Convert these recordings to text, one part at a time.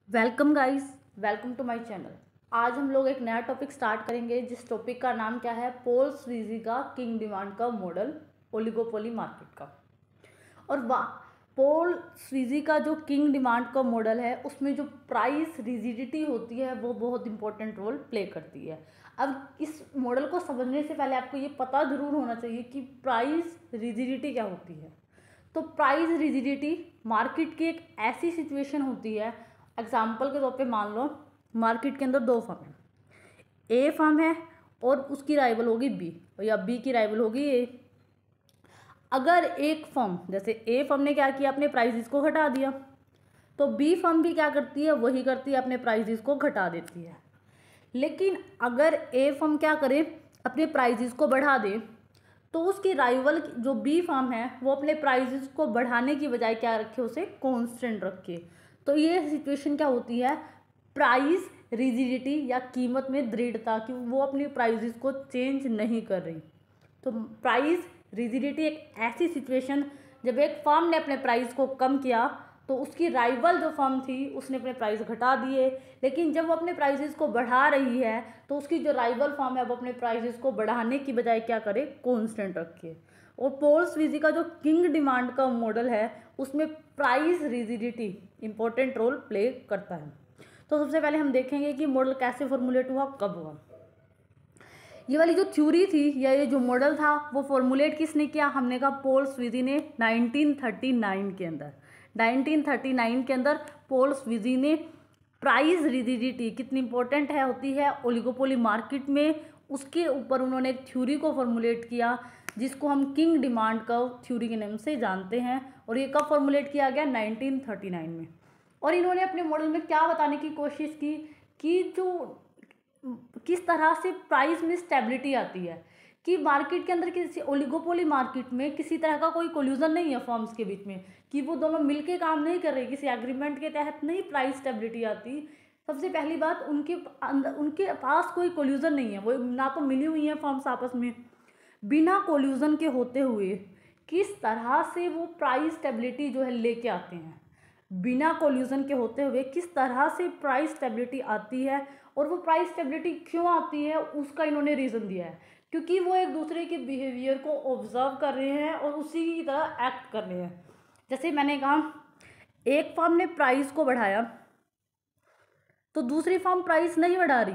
Welcome guys, welcome to my channel. आज हम लोग एक नया टॉपिक स्टार्ट करेंगे जिस टॉपिक का नाम क्या है, पॉल स्वीजी का किंग डिमांड का मॉडल ओलिगोपोली मार्केट का। और पॉल स्वीजी का जो किंग डिमांड का मॉडल है उसमें जो प्राइस रिजिडिटी होती है वो बहुत इंपॉर्टेंट रोल प्ले करती है। अब इस मॉडल को समझने से पहले आपको ये पता जरूर होना चाहिए कि प्राइस रिजिडिटी क्या होती है। तो प्राइस रिजिडिटी मार्केट की एक ऐसी सिचुएशन होती है, एग्जाम्पल के तौर पे मान लो मार्केट के अंदर दो फर्म है, ए फर्म है और उसकी राइवल होगी बी, या बी की राइवल होगी ए। अगर एक फर्म जैसे ए फर्म ने क्या किया, अपने प्राइसेस को घटा दिया, तो बी फर्म भी क्या करती है, वही करती है, अपने प्राइसेस को घटा देती है। लेकिन अगर ए फर्म क्या करे, अपने प्राइसेस को बढ़ा दे, तो उसकी राइवल जो बी फर्म है वो अपने प्राइसेस को बढ़ाने की बजाय क्या रखे, उसे कांस्टेंट रखे। तो ये सिचुएशन क्या होती है, प्राइस रिजिडिटी या कीमत में दृढ़ता, कि वो अपनी प्राइसेस को चेंज नहीं कर रही। तो प्राइस रिजिडिटी एक ऐसी सिचुएशन जब एक फर्म ने अपने प्राइस को कम किया तो उसकी राइवल जो फर्म थी उसने अपने प्राइस घटा दिए, लेकिन जब वो अपने प्राइसेस को बढ़ा रही है तो उसकी जो राइवल फर्म है वो अपने प्राइसेस को बढ़ाने की बजाय क्या करे, कांस्टेंट रखे। और पॉल स्वीजी का जो किंग डिमांड का मॉडल है उसमें price rigidity important role play करता है। तो सबसे पहले हम देखेंगे कि मॉडल कैसे फॉर्मुलेट हुआ, कब हुआ। ये वाली जो थ्योरी थी या ये जो मॉडल था वो फॉर्मुलेट किसने किया, हमने कहा पॉल स्वीजी ने 1939 के अंदर। 1939 के अंदर पॉल स्वीजी ने प्राइस रिजिडिटी कितनी इंपॉर्टेंट है होती है ओलिगोपोली मार्केट में, उसके ऊपर उन्होंने एक थ्योरी को फॉर्मुलेट किया जिसको हम किंग डिमांड कर्व थ्योरी के नाम से जानते हैं। और ये कब फॉर्मुलेट किया गया, 1939 में। और इन्होंने अपने मॉडल में क्या बताने की कोशिश की कि जो किस तरह से प्राइस में स्टेबिलिटी आती है, कि मार्केट के अंदर किसी ओलिगोपोली मार्केट में किसी तरह का कोई कोल्यूजन नहीं है फर्म्स के बीच में, कि वो दोनों मिलके काम नहीं कर रही, किसी एग्रीमेंट के तहत नहीं प्राइस स्टेबिलिटी आती। सबसे पहली बात, उनके पास कोई कोल्यूजन नहीं है, वो ना तो मिली हुई हैं फर्म्स आपस में। बिना कोल्यूजन के होते हुए किस तरह से वो प्राइस स्टेबिलिटी जो है लेके आते हैं, बिना कोल्यूजन के होते हुए किस तरह से प्राइस स्टेबिलिटी आती है, और वो प्राइस स्टेबिलिटी क्यों आती है उसका इन्होंने रीज़न दिया है, क्योंकि वो एक दूसरे के बिहेवियर को ऑब्जर्व कर रहे हैं और उसी की तरह एक्ट कर रहे हैं। जैसे मैंने कहा, एक फर्म ने प्राइस को बढ़ाया तो दूसरी फर्म प्राइस नहीं बढ़ा रही,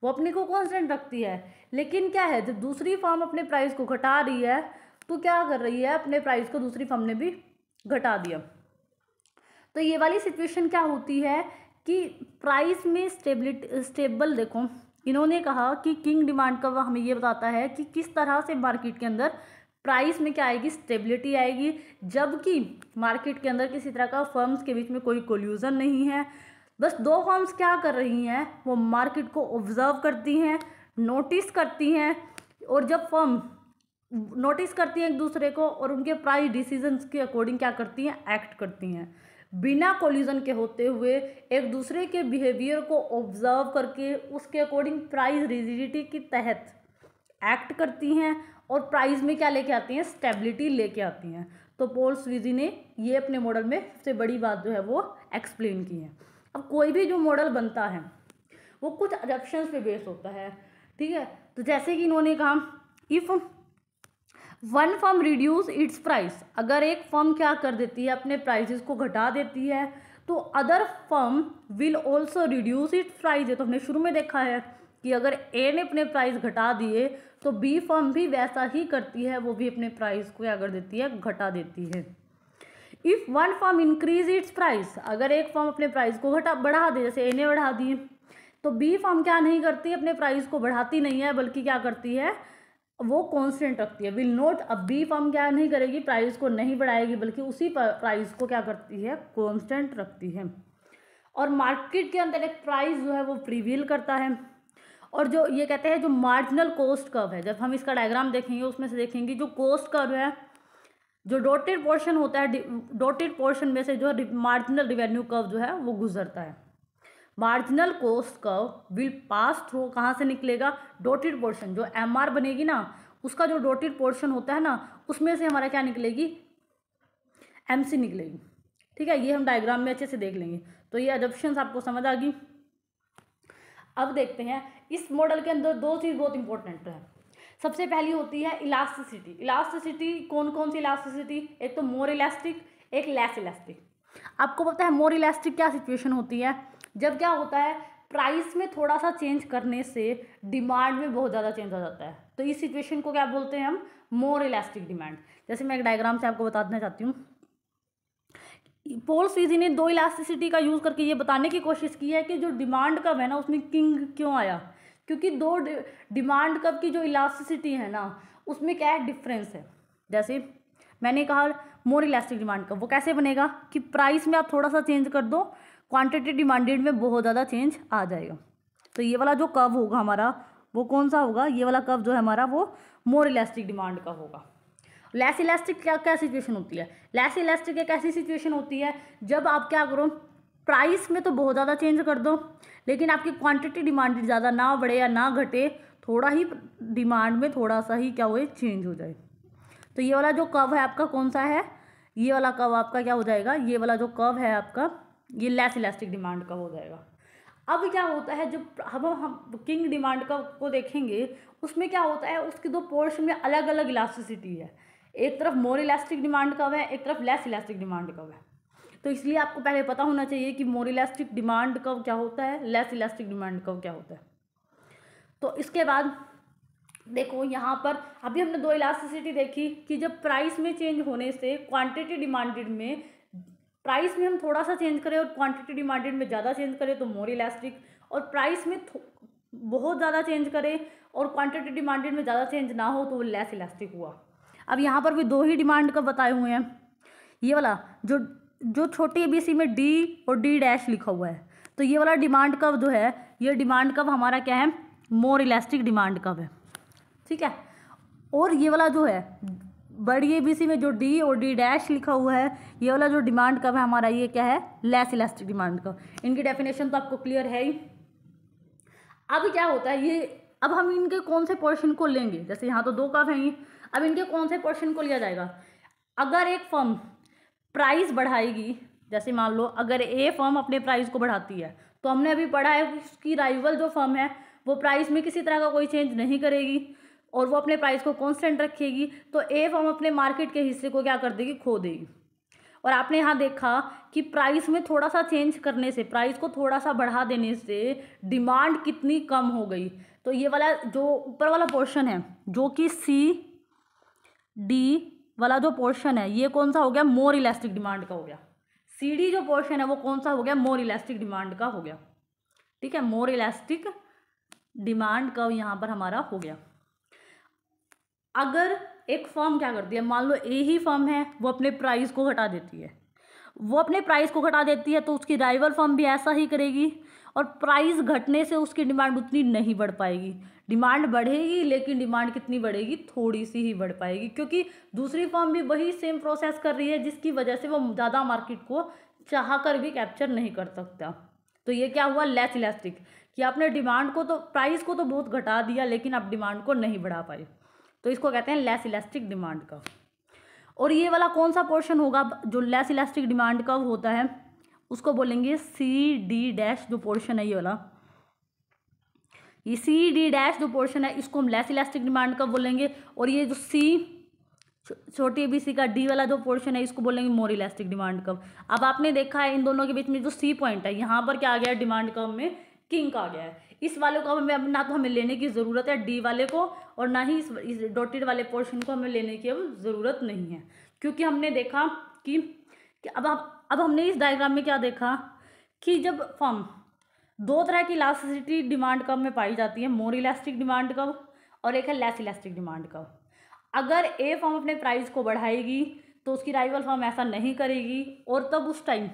वो अपने को कांस्टेंट रखती है। लेकिन क्या है, जब दूसरी फर्म अपने प्राइस को घटा रही है तो क्या कर रही है, अपने प्राइस को दूसरी फर्म ने भी घटा दिया। तो ये वाली सिचुएशन क्या होती है कि प्राइस में स्टेबल, देखो इन्होंने कहा कि किंग डिमांड का हमें ये बताता है कि किस तरह से मार्केट के अंदर प्राइस में क्या आएगी, स्टेबिलिटी आएगी, जबकि मार्केट के अंदर किसी तरह का फर्म्स के बीच में कोई कोल्यूजन नहीं है। बस दो फर्म्स क्या कर रही हैं, वो मार्केट को ऑब्जर्व करती हैं, नोटिस करती हैं, और जब फर्म नोटिस करती हैं एक दूसरे को और उनके प्राइस डिसीजंस के अकॉर्डिंग क्या करती हैं, एक्ट करती हैं, बिना कोलिजन के होते हुए एक दूसरे के बिहेवियर को ऑब्जर्व करके उसके अकॉर्डिंग प्राइस रिजिडिटी के तहत एक्ट करती हैं और प्राइस में क्या लेके आती हैं, स्टेबिलिटी लेके आती हैं। तो पॉल स्वीजी ने ये अपने मॉडल में सबसे बड़ी बात जो है वो एक्सप्लेन की है। अब कोई भी जो मॉडल बनता है वो कुछ अजम्पशंस पे बेस होता है, ठीक है। तो जैसे कि इन्होंने कहा, if one firm reduce it's price, अगर एक फर्म क्या कर देती है, अपने प्राइसेस को घटा देती है, तो other firm will also reduce it's price. तो हमने शुरू में देखा है कि अगर ए ने अपने प्राइस घटा दिए तो बी फर्म भी वैसा ही करती है, वो भी अपने प्राइस को क्या कर देती है, घटा देती है। If one firm increase its price, अगर एक फर्म अपने प्राइस को बढ़ा दे, जैसे ए ने बढ़ा दिए, तो बी फर्म क्या नहीं करती, अपने प्राइस को बढ़ाती नहीं है, बल्कि क्या करती है, वो कांस्टेंट रखती है, विल नोट। अब बी फर्म क्या नहीं करेगी, प्राइस को नहीं बढ़ाएगी, बल्कि उसी प्राइस को क्या करती है, कांस्टेंट रखती है। और मार्केट के अंदर एक प्राइस जो है वो प्रीवेल करता है। और जो ये कहते हैं जो मार्जिनल कॉस्ट कर्व है, जब हम इसका डायग्राम देखेंगे उसमें से देखेंगे जो कॉस्ट कर्व है, जो डॉटेड पोर्शन होता है, डॉटेड पोर्शन में से जो मार्जिनल रिवेन्यू कर्व जो है वो गुजरता है। Marginal cost curve will pass through, कहाँ से निकलेगा, डॉटेड पोर्शन, जो एमआर बनेगी ना उसका जो डॉटेड पोर्शन होता है ना उसमें से हमारा क्या निकलेगी, एमसी निकलेगी। ठीक है, ये हम डायग्राम में अच्छे से देख लेंगे। तो ये अजम्पशंस आपको समझ आ गई। अब देखते हैं इस मॉडल के अंदर दो चीज़ बहुत इंपॉर्टेंट है। सबसे पहली होती है इलास्टिसिटी। इलास्टिसिटी कौन कौन सी इलास्टिसिटी, एक तो मोर इलास्टिक, एक लेस इलास्टिक। आपको पता है मोर इलास्टिक क्या सिचुएशन होती है, जब क्या होता है प्राइस में थोड़ा सा चेंज करने से डिमांड में बहुत ज़्यादा चेंज आ जाता है। तो इस सिचुएशन को क्या बोलते हैं हम, मोर इलास्टिक डिमांड। जैसे मैं एक डायग्राम से आपको बताना चाहती हूँ। पॉल स्वीजी ने दो इलास्टिसिटी का यूज़ करके ये बताने की कोशिश की है कि जो डिमांड कर्व है ना उसमें किंग क्यों आया, क्योंकि दो डिमांड कर्व की जो इलास्टिसिटी है ना उसमें क्या है डिफरेंस है। जैसे मैंने कहा मोर इलास्टिक डिमांड कर्व, वो कैसे बनेगा कि प्राइस में आप थोड़ा सा चेंज कर दो, क्वांटिटी डिमांडेड में बहुत ज़्यादा चेंज आ जाएगा। तो ये वाला जो कर्व होगा हमारा वो कौन सा होगा, ये वाला कर्व जो है हमारा वो मोर इलास्टिक डिमांड का होगा। लेस इलास्टिक क्या सिचुएशन होती है, लेस इलास्टिक एक ऐसी सिचुएशन होती है जब आप क्या करो प्राइस में तो बहुत ज़्यादा चेंज कर दो, लेकिन आपकी क्वांटिटी डिमांडेड ज़्यादा ना बढ़े या ना घटे, थोड़ा ही डिमांड में थोड़ा सा ही क्या हो चेंज हो जाए। तो ये वाला जो कर्व है आपका कौन सा है, ये वाला कर्व आपका क्या हो जाएगा, ये वाला जो कर्व है आपका ये लेस इलास्टिक डिमांड का हो जाएगा। अब क्या होता है जब हम किंग डिमांड का को देखेंगे उसमें क्या होता है उसके दो पोर्शन में अलग अलग इलास्टिसिटी है, एक तरफ मोर इलास्टिक डिमांड कर्व है, एक तरफ लेस इलास्टिक डिमांड कर्व है। तो इसलिए आपको पहले पता होना चाहिए कि मोर इलास्टिक डिमांड कर्व क्या होता है, लेस इलास्टिक डिमांड कर्व क्या होता है। तो इसके बाद देखो यहाँ पर अभी हमने दो इलास्टिसिटी देखी कि जब प्राइस में चेंज होने से क्वांटिटी डिमांडेड में, प्राइस में हम थोड़ा सा चेंज करें और क्वांटिटी डिमांडेड में ज़्यादा चेंज करें तो मोर इलास्टिक, और प्राइस में बहुत ज़्यादा चेंज करें और क्वांटिटी डिमांडेड में ज़्यादा चेंज ना हो तो वो लेस इलास्टिक हुआ। अब यहाँ पर भी दो ही डिमांड कर्व बताए हुए हैं, ये वाला जो छोटी एबीसी में डी और डी डैश लिखा हुआ है, तो ये वाला डिमांड कर्व जो है ये डिमांड कर्व हमारा क्या है, मोर इलास्टिक डिमांड कर्व है, ठीक है। और ये वाला जो है बड़ी एबीसी में जो डी और डी डैश लिखा हुआ है, ये वाला जो डिमांड कर्व है हमारा ये क्या है, लेस इलास्टिक डिमांड कर्व। इनकी डेफिनेशन तो आपको क्लियर है ही। अब क्या होता है ये, अब हम इनके कौन से पोर्शन को लेंगे, जैसे यहाँ तो दो कर्व हैं, अब इनके कौन से पोर्शन को लिया जाएगा। अगर एक फर्म प्राइस बढ़ाएगी, जैसे मान लो अगर ए फर्म अपने प्राइस को बढ़ाती है, तो हमने अभी पढ़ा है उसकी राइवल जो फर्म है वो प्राइस में किसी तरह का कोई चेंज नहीं करेगी और वो अपने प्राइस को कांस्टेंट रखेगी, तो ए फर्म अपने मार्केट के हिस्से को क्या कर देगी, खो देगी। और आपने यहाँ देखा कि प्राइस में थोड़ा सा चेंज करने से, प्राइस को थोड़ा सा बढ़ा देने से डिमांड कितनी कम हो गई। तो ये वाला जो ऊपर वाला पोर्शन है जो कि सी डी वाला जो पोर्शन है ये कौन सा हो गया, मोर इलास्टिक डिमांड का हो गया। सी डी जो पोर्शन है वो कौन सा हो गया, मोर इलास्टिक डिमांड का हो गया, ठीक है। मोर इलास्टिक डिमांड का यहाँ पर हमारा हो गया। अगर एक फर्म क्या करती है, मान लो ए ही फर्म है, वो अपने प्राइस को घटा देती है, वो अपने प्राइस को घटा देती है तो उसकी राइवल फर्म भी ऐसा ही करेगी और प्राइस घटने से उसकी डिमांड उतनी नहीं बढ़ पाएगी। डिमांड बढ़ेगी लेकिन डिमांड कितनी बढ़ेगी, थोड़ी सी ही बढ़ पाएगी, क्योंकि दूसरी फर्म भी वही सेम प्रोसेस कर रही है जिसकी वजह से वो ज़्यादा मार्केट को चाह कर भी कैप्चर नहीं कर सकता। तो ये क्या हुआ, लेस इलास्टिक, कि आपने डिमांड को तो प्राइस को तो बहुत घटा दिया लेकिन आप डिमांड को नहीं बढ़ा पाए, तो इसको कहते हैं लेस इलास्टिक डिमांड का। और ये वाला कौन सा पोर्शन होगा जो लेस इलास्टिक डिमांड का होता है, उसको बोलेंगे सी डी डैश जो पोर्शन है, ये वाला ये सी डी डैश जो पोर्शन है इसको हम लेस इलास्टिक डिमांड का बोलेंगे। और ये जो सी छोटी एबीसी का डी वाला जो पोर्शन है इसको बोलेंगे मोर इलास्टिक डिमांड कर्व। अब आपने देखा है इन दोनों के बीच में जो सी पॉइंट है यहाँ पर क्या आ गया है, डिमांड कर्व में किंक आ गया है। इस वाले को हमें ना तो हमें लेने की ज़रूरत है डी वाले को, और ना ही इस डॉटेड वाले पोर्शन को हमें लेने की अब ज़रूरत नहीं है, क्योंकि हमने देखा कि अब हमने इस डायग्राम में क्या देखा कि जब फर्म दो तरह की इलास्टिसिटी डिमांड कर्व में पाई जाती है, मोर इलास्टिक डिमांड कर्व और एक है लेस इलास्टिक डिमांड कर्व। अगर ए फर्म अपने प्राइस को बढ़ाएगी तो उसकी राइवल फर्म ऐसा नहीं करेगी, और तब उस टाइम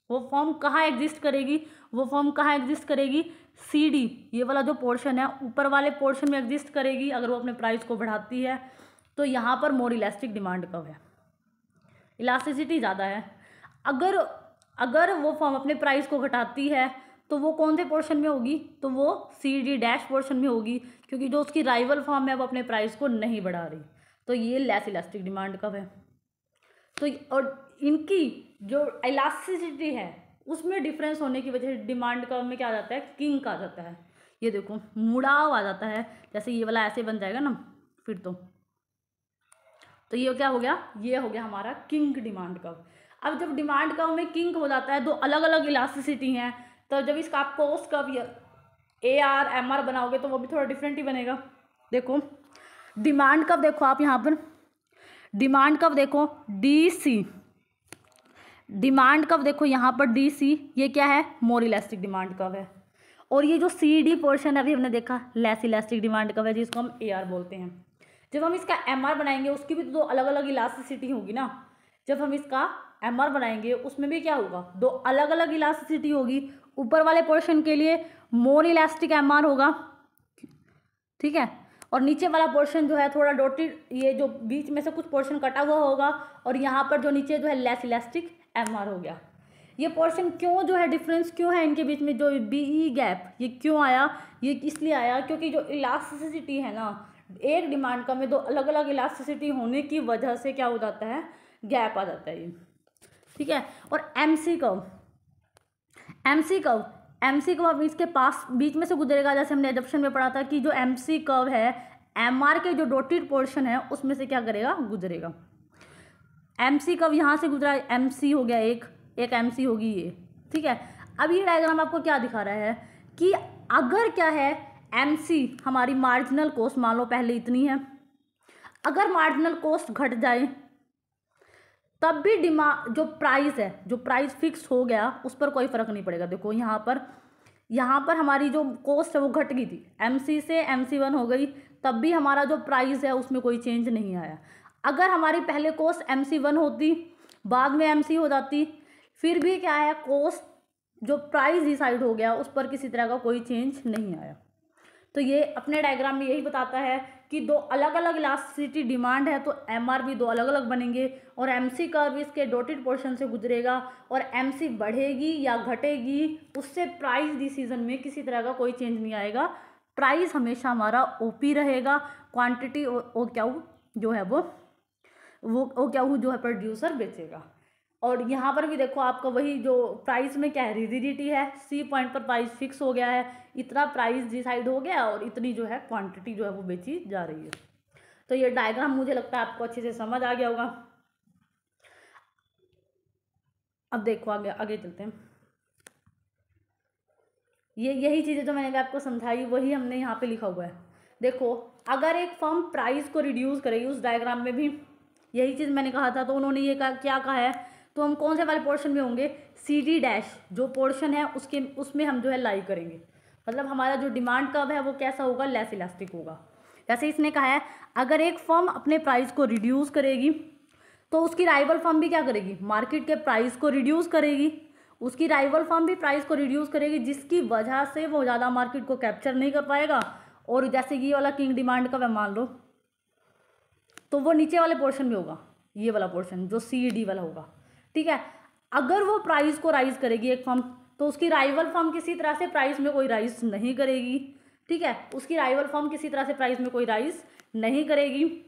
वो फर्म कहाँ एग्जिस्ट करेगी, वो फर्म कहाँ एग्जिस्ट करेगी, सी डी ये वाला जो पोर्शन है ऊपर वाले पोर्शन में एग्जिस्ट करेगी अगर वो अपने प्राइस को बढ़ाती है। तो यहाँ पर मोर इलास्टिक डिमांड कर्व है, इलास्टिसिटी ज़्यादा है। अगर वो फर्म अपने प्राइस को घटाती है तो वो कौन से पोर्शन में होगी, तो वो सी डी डैश पोर्शन में होगी, क्योंकि जो उसकी राइवल फर्म है वो अपने प्राइस को नहीं बढ़ा रही। तो ये लेस इलास्टिक डिमांड कर्व है। तो और इनकी जो इलास्टिसिटी है उसमें डिफरेंस होने की वजह से डिमांड कर्व में क्या आ जाता है, किंक आ जाता है। ये देखो मुड़ाव आ जाता है, जैसे ये वाला ऐसे बन जाएगा ना फिर तो ये क्या हो गया, ये हो गया हमारा किंक डिमांड कर्व। अब जब डिमांड कर्व में किंक हो जाता है, दो अलग अलग इलास्टिसिटी हैं, तो जब इसका आप कॉस्ट कर्व या AR MR बनाओगे तो वो भी थोड़ा डिफरेंट ही बनेगा। देखो डिमांड कर्व देखो आप यहाँ पर, डिमांड कर्व देखो DC, डिमांड कर्व देखो यहाँ पर DC, ये क्या है, मोर इलास्टिक डिमांड कर्व है। और ये जो CD पोर्शन है अभी हमने देखा लेस इलास्टिक डिमांड कर्व है, जिसको हम AR बोलते हैं। जब हम इसका MR बनाएंगे उसकी भी तो दो अलग अलग इलास्टिसिटी होगी ना। जब हम इसका MR बनाएंगे उसमें भी क्या होगा, दो अलग अलग इलास्टिसिटी होगी। ऊपर वाले पोर्शन के लिए मोर इलास्टिक MR होगा, ठीक है, और नीचे वाला पोर्शन जो है थोड़ा डॉटेड, ये जो बीच में से कुछ पोर्शन कटा हुआ होगा, और यहाँ पर जो नीचे जो है लेस इलास्टिक MR हो गया। ये पोर्शन क्यों जो है डिफरेंस क्यों है इनके बीच में, जो BE गैप ये क्यों आया, ये इसलिए आया क्योंकि जो इलास्टिसिटी है ना, एक डिमांड कर्व में दो अलग अलग इलास्टिसिटी होने की वजह से क्या हो जाता है, गैप आ जाता है ये, ठीक है। और MC कर्व, MC कर्व इसके पास बीच में से गुजरेगा, जैसे हमने एडप्शन में पढ़ा था कि जो MC कर्व है MR के जो डॉटेड पोर्शन है उसमें से क्या करेगा, गुजरेगा। MC कर्व यहाँ से गुजरा, MC हो गया एक MC होगी ये, ठीक है। अब ये डायग्राम आपको क्या दिखा रहा है कि अगर क्या है MC हमारी मार्जिनल कॉस्ट मान लो पहले इतनी है, अगर मार्जिनल कॉस्ट घट जाए तब भी डिमांड जो प्राइस है, जो प्राइस फिक्स हो गया उस पर कोई फर्क नहीं पड़ेगा। देखो यहाँ पर हमारी जो कॉस्ट है वो घट गई थी, MC से MC1 हो गई, तब भी हमारा जो प्राइस है उसमें कोई चेंज नहीं आया। अगर हमारी पहले कॉस्ट MC1 होती बाद में MC हो जाती, फिर भी क्या है, कॉस्ट जो प्राइस डिसाइड हो गया उस पर किसी तरह का कोई चेंज नहीं आया। तो ये अपने डायग्राम में यही बताता है कि दो अलग अलग इलास्टिसिटी डिमांड है तो MR भी दो अलग अलग बनेंगे, और MC कर्व इसके डॉटेड पोर्शन से गुजरेगा, और MC बढ़ेगी या घटेगी उससे प्राइस डिसीजन में किसी तरह का कोई चेंज नहीं आएगा। प्राइस हमेशा हमारा OP रहेगा, क्वांटिटी ओ क्या जो है वो क्या जो है प्रोड्यूसर बेचेगा। और यहाँ पर भी देखो आपका वही जो प्राइस में क्या है, रिजिडिटी है, C पॉइंट पर प्राइस फिक्स हो गया है, इतना प्राइस डिसाइड हो गया और इतनी जो है क्वांटिटी जो है वो बेची जा रही है। तो ये डायग्राम मुझे लगता है आपको अच्छे से समझ आ गया होगा। अब देखो आगे चलते हैं। यही चीज़ें जो मैंने आपको समझाई वही हमने यहाँ पे लिखा हुआ है। देखो अगर एक फर्म प्राइस को रिड्यूस करेगी, उस डायग्राम में भी यही चीज़ मैंने कहा था, तो उन्होंने ये क्या कहा है, तो हम कौन से वाले पोर्शन में होंगे, CD- जो पोर्शन है उसमें हम जो है लाई करेंगे। मतलब हमारा जो डिमांड कर्व है वो कैसा होगा, लेस इलास्टिक होगा। जैसे इसने कहा है अगर एक फर्म अपने प्राइस को रिड्यूस करेगी तो उसकी राइवल फर्म भी क्या करेगी, मार्केट के प्राइस को रिड्यूस करेगी, उसकी राइवल फर्म भी प्राइस को रिड्यूस करेगी, जिसकी वजह से वो ज़्यादा मार्केट को कैप्चर नहीं कर पाएगा। और जैसे ये वाला किंग डिमांड कर्व है मान लो, तो वो नीचे वाले पोर्शन में होगा, ये वाला पोर्शन जो CD वाला होगा, ठीक है। अगर वो प्राइस को राइज करेगी एक फर्म, तो उसकी राइवल फर्म किसी तरह से प्राइस में कोई राइज नहीं करेगी, ठीक है। उसकी राइवल फर्म किसी तरह से प्राइस में कोई राइज नहीं करेगी,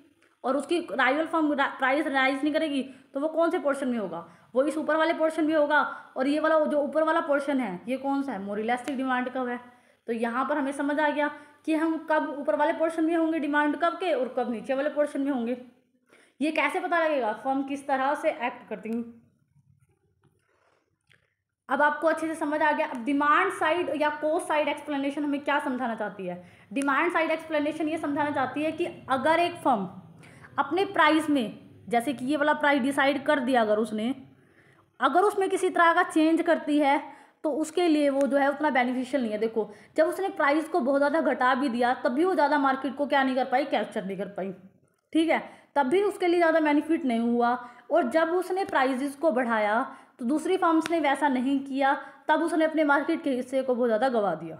और उसकी राइवल फर्म प्राइस राइज नहीं करेगी तो वो कौन से पोर्शन में होगा, वो इस ऊपर वाले पोर्शन में होगा। और ये वाला जो ऊपर वाला पोर्शन है ये कौन सा है, मोर इलास्टिक डिमांड कर्व है। तो यहाँ पर हमें समझ आ गया कि हम कब ऊपर वाले पोर्शन में होंगे डिमांड कर्व के और कब नीचे वाले पोर्शन में होंगे। ये कैसे पता लगेगा, फर्म किस तरह से एक्ट करती है। अब आपको अच्छे से समझ आ गया। अब डिमांड साइड या कॉस्ट साइड एक्सप्लेनेशन हमें क्या समझाना चाहती है, डिमांड साइड एक्सप्लेनेशन ये समझाना चाहती है कि अगर एक फर्म अपने प्राइस में, जैसे कि ये वाला प्राइस डिसाइड कर दिया, अगर उसमें किसी तरह का चेंज करती है तो उसके लिए वो जो है उतना बेनिफिशियल नहीं है। देखो जब उसने प्राइस को बहुत ज़्यादा घटा भी दिया तब भी वो ज़्यादा मार्केट को क्या नहीं कर पाई, कैप्चर नहीं कर पाई, ठीक है, तब भी उसके लिए ज़्यादा बेनिफिट नहीं हुआ। और जब उसने प्राइजेस को बढ़ाया तो दूसरी फर्म्स ने वैसा नहीं किया, तब उसने अपने मार्केट के हिस्से को बहुत ज़्यादा गंवा दिया।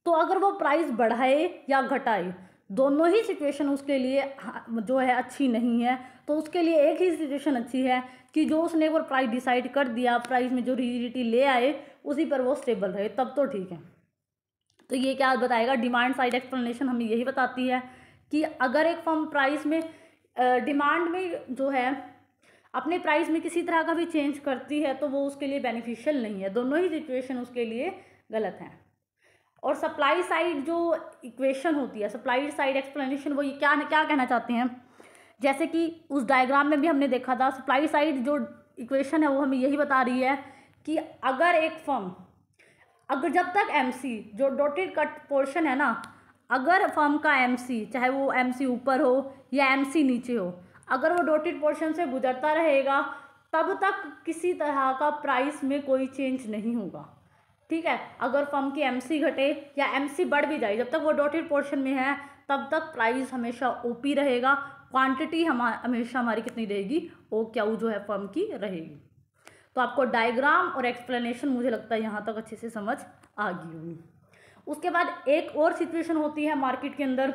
तो अगर वो प्राइस बढ़ाए या घटाए, दोनों ही सिचुएशन उसके लिए जो है अच्छी नहीं है। तो उसके लिए एक ही सिचुएशन अच्छी है कि जो उसने वो प्राइस डिसाइड कर दिया, प्राइस में जो रिजिडिटी ले आए उसी पर वो स्टेबल रहे, तब तो ठीक है। तो ये क्या बताएगा, डिमांड साइड एक्सप्लेनेशन हमें यही बताती है कि अगर एक फर्म प्राइस में डिमांड में जो है, अपने प्राइस में किसी तरह का भी चेंज करती है तो वो उसके लिए बेनिफिशियल नहीं है। दोनों ही सिचुएशन उसके लिए गलत हैं। और सप्लाई साइड जो इक्वेशन होती है, सप्लाई साइड एक्सप्लेनेशन, वो ये क्या कहना चाहते हैं, जैसे कि उस डायग्राम में भी हमने देखा था, सप्लाई साइड जो इक्वेशन है वो हमें यही बता रही है कि अगर एक फर्म, अगर जब तक एमसी जो डॉटेड कट पोर्शन है ना, अगर फर्म का एमसी, चाहे वो एमसी ऊपर हो या एमसी नीचे हो, अगर वो डॉटेड पोर्शन से गुजरता रहेगा तब तक किसी तरह का प्राइस में कोई चेंज नहीं होगा। ठीक है, अगर फर्म की एमसी घटे या एमसी बढ़ भी जाए, जब तक वो डॉटेड पोर्शन में है तब तक प्राइस हमेशा ओपी रहेगा, क्वांटिटी हमेशा हमारी कितनी रहेगी, ओ क्यू जो है फर्म की रहेगी। तो आपको डायग्राम और एक्सप्लेनेशन मुझे लगता है यहाँ तक अच्छे से समझ आ गई होगी। उसके बाद एक और सिचुएशन होती है मार्केट के अंदर,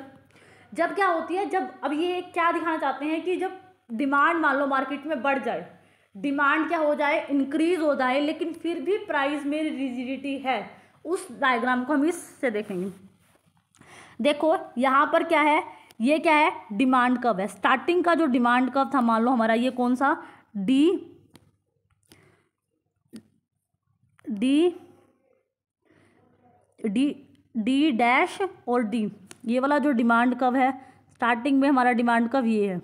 जब क्या होती है, जब अब ये क्या दिखाना चाहते हैं कि जब डिमांड मान लो मार्केट में बढ़ जाए, डिमांड क्या हो जाए, इंक्रीज हो जाए, लेकिन फिर भी प्राइस में रिजिडिटी है। उस डायग्राम को हम इससे देखेंगे। देखो यहाँ पर क्या है, ये क्या है, डिमांड कर्व है। स्टार्टिंग का जो डिमांड कर्व था, मान लो हमारा ये कौन सा, डी डैश और डी, ये वाला जो डिमांड कर्व है, स्टार्टिंग में हमारा डिमांड कर्व ये है।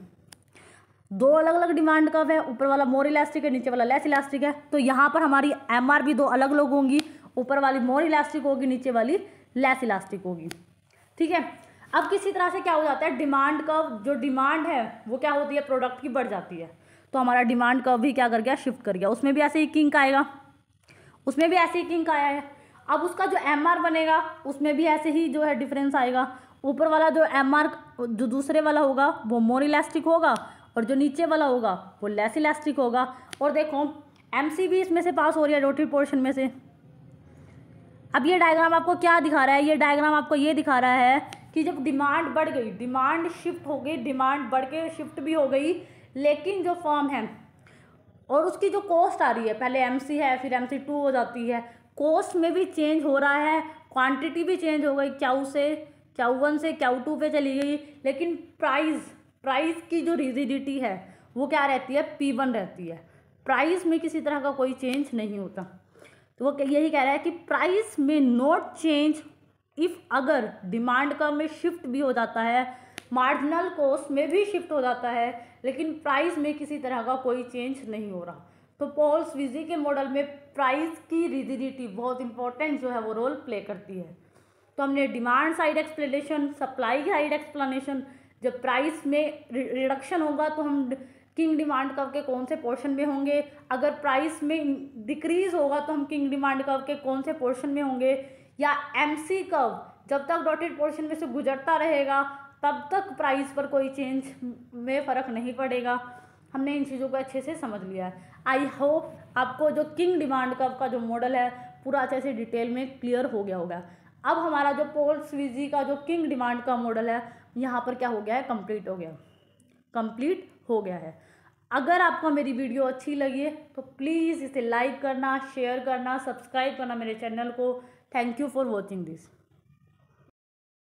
दो अलग अलग डिमांड कर्व है, ऊपर वाला मोर इलास्टिक है, नीचे वाला लेस इलास्टिक है। तो यहाँ पर हमारी एमआर भी दो अलग अलग होंगी, ऊपर वाली मोर इलास्टिक होगी, नीचे वाली लेस इलास्टिक होगी। ठीक है, अब किसी तरह से क्या हो जाता है, डिमांड कर्व, जो डिमांड है वो क्या होती है, प्रोडक्ट की बढ़ जाती है, तो हमारा डिमांड कर्व भी क्या कर गया, शिफ्ट कर गया। उसमें भी ऐसे ही किंक आएगा, उसमें भी ऐसे ही किंक आया है। अब उसका जो एमआर बनेगा उसमें भी ऐसे ही जो है डिफरेंस आएगा। ऊपर वाला जो एमआर जो दूसरे वाला होगा वो मोर इलास्टिक होगा, और जो नीचे वाला होगा वो लेस इलास्टिक होगा। और देखो एमसी भी इसमें से पास हो रही है, डॉटेड पोर्शन में से। अब ये डायग्राम आपको क्या दिखा रहा है, ये डायग्राम आपको ये दिखा रहा है कि जब डिमांड बढ़ गई, डिमांड शिफ्ट हो गई, डिमांड बढ़ के शिफ्ट भी हो गई, लेकिन जो फर्म है और उसकी जो कॉस्ट आ रही है, पहले एमसी है फिर MC2 हो जाती है, कॉस्ट में भी चेंज हो रहा है, क्वांटिटी भी चेंज हो गई, Q1 से Q2 पे चली गई, लेकिन प्राइस की जो रिजिडिटी है वो क्या रहती है, P1 रहती है। प्राइस में किसी तरह का कोई चेंज नहीं होता। तो वो यही कह रहा है कि प्राइस में नॉट चेंज इफ़, अगर डिमांड कर्व में शिफ्ट भी हो जाता है, मार्जिनल कॉस्ट में भी शिफ्ट हो जाता है, लेकिन प्राइस में किसी तरह का कोई चेंज नहीं हो रहा। तो पॉल्स विजी के मॉडल में प्राइस की रिजिडिटी बहुत इंपॉर्टेंट जो है वो रोल प्ले करती है। तो हमने demand side explanation, supply side explanation, जब प्राइस में रिडक्शन होगा तो हम किंग डिमांड कर्व के कौन से पोर्शन में होंगे, अगर प्राइस में डिक्रीज होगा तो हम किंग डिमांड कर्व के कौन से पोर्शन में होंगे, या एमसी कर्व जब तक डॉटेड पोर्शन में से गुजरता रहेगा तब तक प्राइस पर कोई चेंज में फ़र्क नहीं पड़ेगा। हमने इन चीज़ों को अच्छे से समझ लिया है। आई होप आपको जो किंग डिमांड कर्व का जो मॉडल है पूरा अच्छे से डिटेल में क्लियर हो गया होगा। अब हमारा जो पॉल्स विजी का जो किंग डिमांड का मॉडल है यहाँ पर क्या हो गया है, कंप्लीट हो गया है। अगर आपको मेरी वीडियो अच्छी लगी है तो प्लीज़ इसे लाइक करना, शेयर करना, सब्सक्राइब करना मेरे चैनल को। Thank you for watching this.